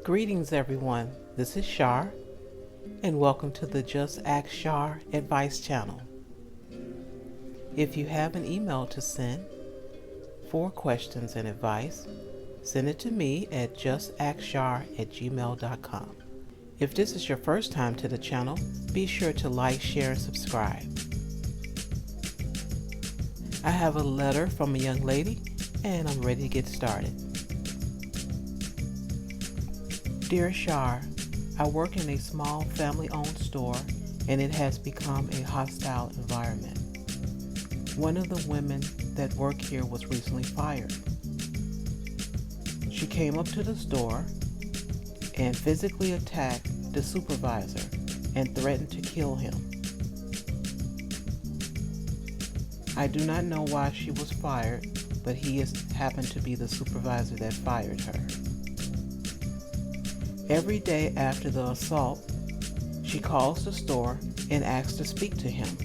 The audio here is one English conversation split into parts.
Greetings everyone, this is Char, and welcome to the JustAskChar advice channel. If you have an email to send for questions and advice, send it to me at JustAskChar@gmail.com. If this is your first time to the channel, be sure to like, share, and subscribe. I have a letter from a young lady, and I'm ready to get started. Dear Char, I work in a small family-owned store and it has become a hostile environment. One of the women that work here was recently fired. She came up to the store and physically attacked the supervisor and threatened to kill him. I do not know why she was fired, but he happened to be the supervisor that fired her. Every day after the assault, she calls the store and asks to speak to him.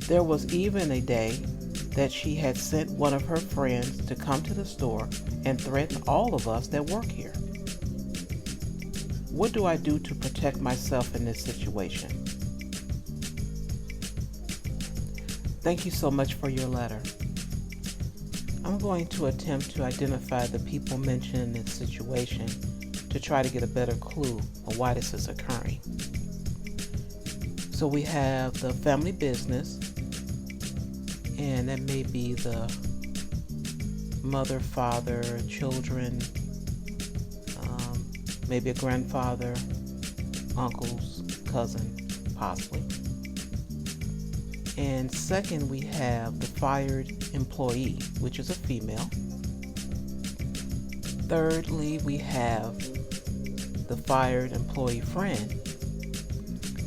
There was even a day that she had sent one of her friends to come to the store and threaten all of us that work here. What do I do to protect myself in this situation? Thank you so much for your letter. I'm going to attempt to identify the people mentioned in this situation to try to get a better clue of why this is occurring. So we have the family business, and that may be the mother, father, children, maybe a grandfather, uncles, cousin, possibly. And second, we have the fired employee, which is a female. Thirdly, we have the fired employee friend,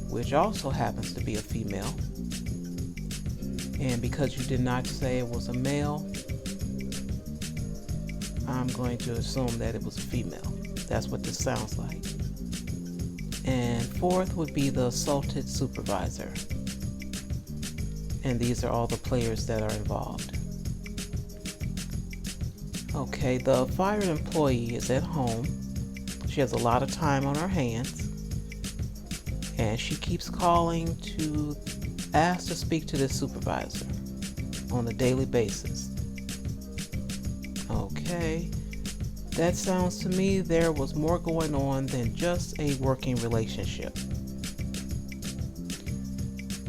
which also happens to be a female. And because you did not say it was a male, I'm going to assume that it was a female. That's what this sounds like. And fourth would be the assaulted supervisor. And these are all the players that are involved. Okay, the fired employee is at home. She has a lot of time on her hands. And she keeps calling to ask to speak to this supervisor on a daily basis. Okay, that sounds to me there was more going on than just a working relationship.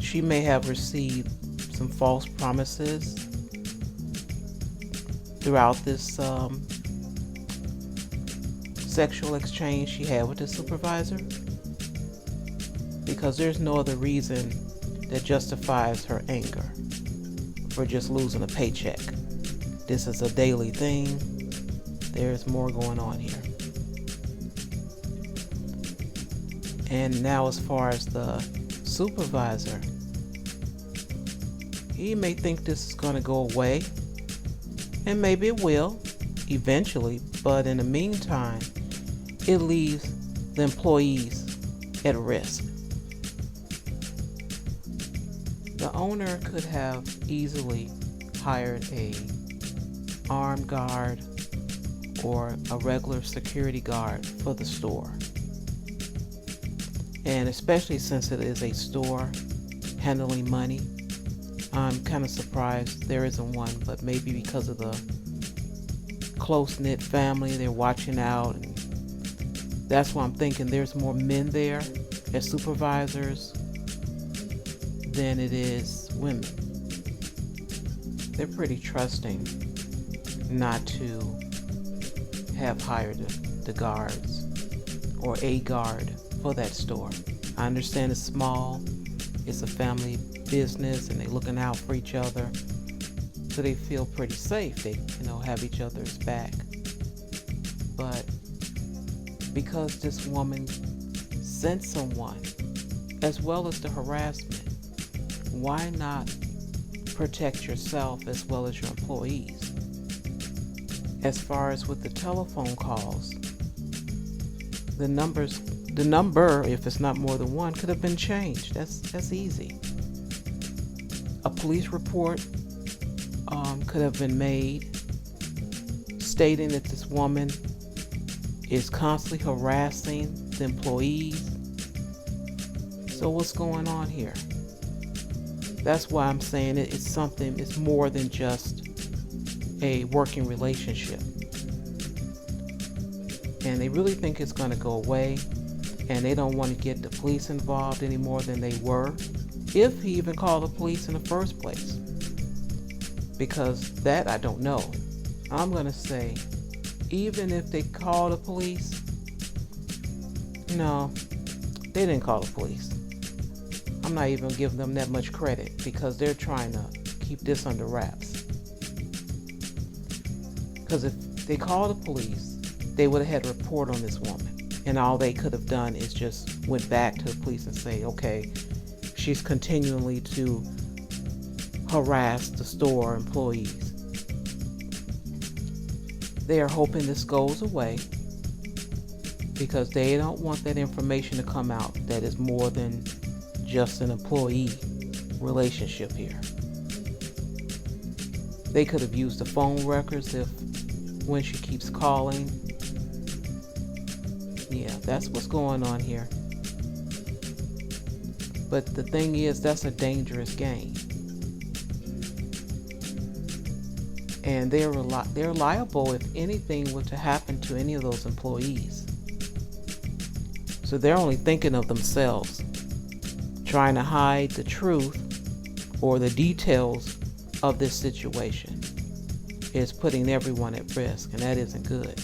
She may have received some false promises throughout this sexual exchange she had with the supervisor, because there's no other reason that justifies her anger for just losing a paycheck. This is a daily thing. There's more going on here. And now as far as the supervisor, he may think this is going to go away, and maybe it will eventually, but in the meantime, it leaves the employees at risk. The owner could have easily hired a armed guard or a regular security guard for the store. And especially since it is a store handling money, I'm kind of surprised there isn't one, but maybe because of the close-knit family, they're watching out. And that's why I'm thinking there's more men there as supervisors than it is women. They're pretty trusting not to have hired the guards or a guard for that store. I understand it's small, it's a family business, and they're looking out for each other, so they feel pretty safe. They, have each other's back. But because this woman sent someone, as well as the harassment, why not protect yourself as well as your employees? As far as with the telephone calls, the number, if it's not more than one, could have been changed. That's easy. A police report could have been made stating that this woman is constantly harassing the employees. So what's going on here? That's why I'm saying it's more than just a working relationship. And they really think it's going to go away, and they don't want to get the police involved any more than they were, if he even called the police in the first place. Because that I don't know. I'm going to say, even if they call the police, no, they didn't call the police. I'm not even giving them that much credit, because they're trying to keep this under wraps. Because if they called the police, they would have had a report on this woman, and all they could have done is just went back to the police and say, okay, she's continually to harass the store employees. They are hoping this goes away, because they don't want that information to come out that is more than just an employee relationship here. They could have used the phone records when she keeps calling. Yeah, that's what's going on here. But the thing is, that's a dangerous game. And they're liable if anything were to happen to any of those employees. So they're only thinking of themselves, trying to hide the truth or the details of this situation. Is putting everyone at risk, and that isn't good.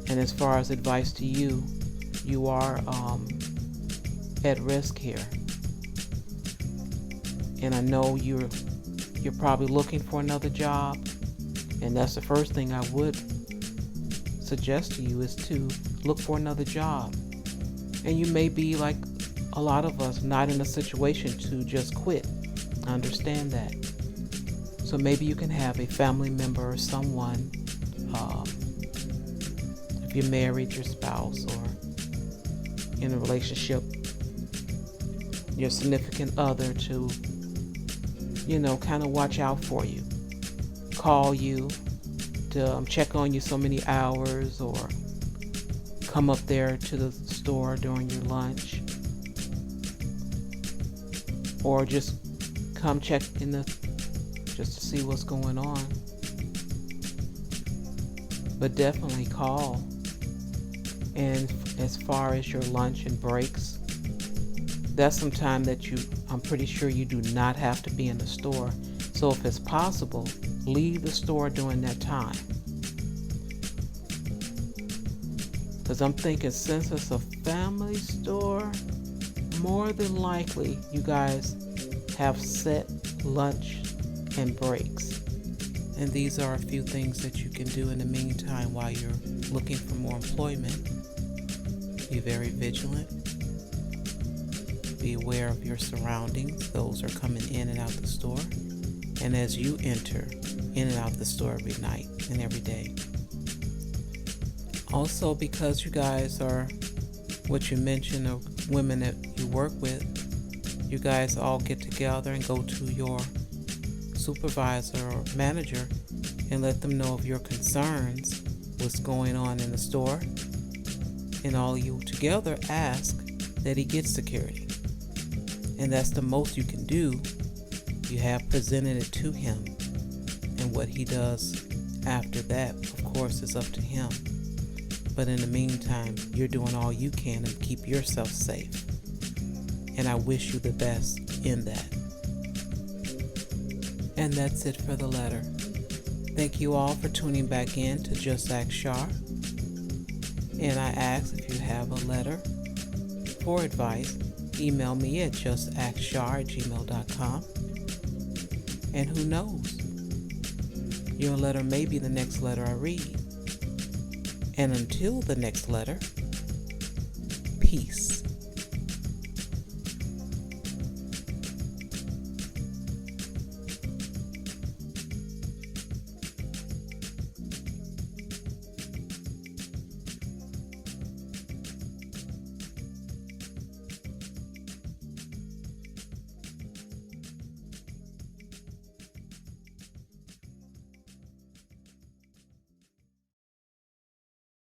And as far as advice to you, you are at risk here. And I know you're probably looking for another job, and that's the first thing I would suggest to you, is to look for another job. And you may be like a lot of us, not in a situation to just quit. I understand that. So maybe you can have a family member or someone, if you're married, your spouse, or in a relationship, your significant other, to, kind of watch out for you. Call you to check on you so many hours, or come up there to the store during your lunch, or just come check just to see what's going on. But definitely call. And as far as your lunch and breaks, that's some time that I'm pretty sure you do not have to be in the store. So if it's possible, leave the store during that time. Because I'm thinking, since it's a family store, more than likely you guys have set lunch and breaks. And these are a few things that you can do in the meantime while you're looking for more employment. Be very vigilant. Be aware of your surroundings. Those are coming in and out the store. And as you enter in and out the store every night and every day. Also, because you guys are what you mentioned of women that you work with, you guys all get together and go to your supervisor or manager and let them know of your concerns, what's going on in the store, and all you together ask that he gets security. And that's the most you can do. You have presented it to him, and what he does after that, of course, is up to him. But in the meantime, you're doing all you can to keep yourself safe. And I wish you the best in that. And that's it for the letter. Thank you all for tuning back in to JustAskChar. And I ask, if you have a letter for advice, email me at justaskchar@gmail.com. And who knows? Your letter may be the next letter I read. And until the next letter, peace.